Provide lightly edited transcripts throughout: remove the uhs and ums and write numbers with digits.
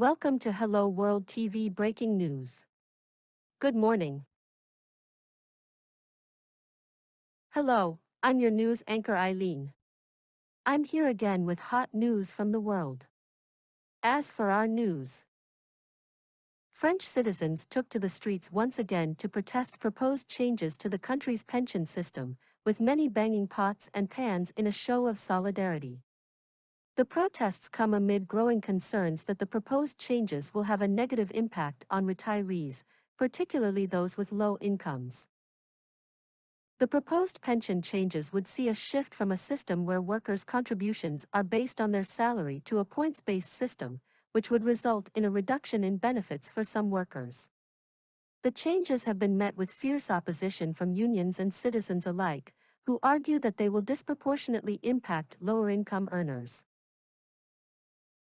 Welcome to Hello World TV Breaking News. Good morning. Hello, I'm your news anchor Eileen. I'm here again with hot news from the world. As for our news, French citizens took to the streets once again to protest proposed changes to the country's pension system, with many banging pots and pans in a show of solidarity. The protests come amid growing concerns that the proposed changes will have a negative impact on retirees, particularly those with low incomes. The proposed pension changes would see a shift from a system where workers' contributions are based on their salary to a points-based system, which would result in a reduction in benefits for some workers. The changes have been met with fierce opposition from unions and citizens alike, who argue that they will disproportionately impact lower-income earners.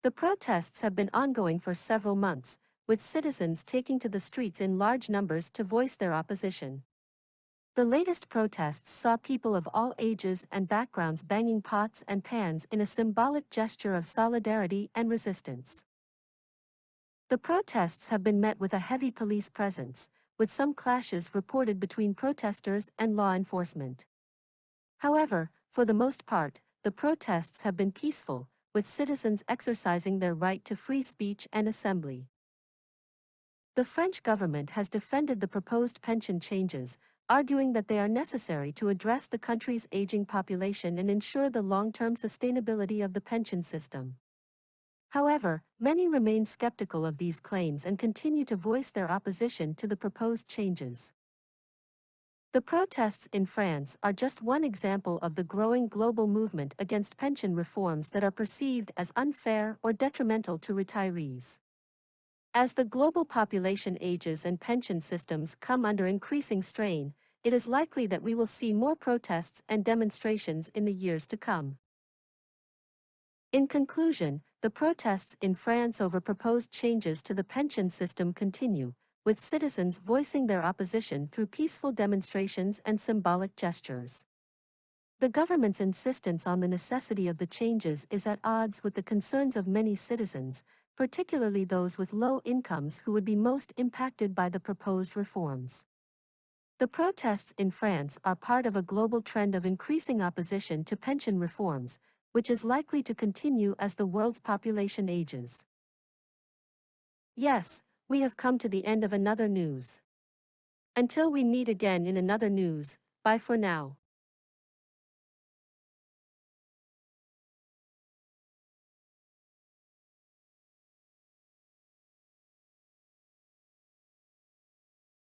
The protests have been ongoing for several months, with citizens taking to the streets in large numbers to voice their opposition. The latest protests saw people of all ages and backgrounds banging pots and pans in a symbolic gesture of solidarity and resistance. The protests have been met with a heavy police presence, with some clashes reported between protesters and law enforcement. However, for the most part, the protests have been peaceful, with citizens exercising their right to free speech and assembly. The French government has defended the proposed pension changes, arguing that they are necessary to address the country's aging population and ensure the long-term sustainability of the pension system. However, many remain skeptical of these claims and continue to voice their opposition to the proposed changes. The protests in France are just one example of the growing global movement against pension reforms that are perceived as unfair or detrimental to retirees. As the global population ages and pension systems come under increasing strain, it is likely that we will see more protests and demonstrations in the years to come. In conclusion, the protests in France over proposed changes to the pension system continue, with citizens voicing their opposition through peaceful demonstrations and symbolic gestures. The government's insistence on the necessity of the changes is at odds with the concerns of many citizens, particularly those with low incomes who would be most impacted by the proposed reforms. The protests in France are part of a global trend of increasing opposition to pension reforms, which is likely to continue as the world's population ages. Yes, we have come to the end of another news. Until we meet again in another news, bye for now.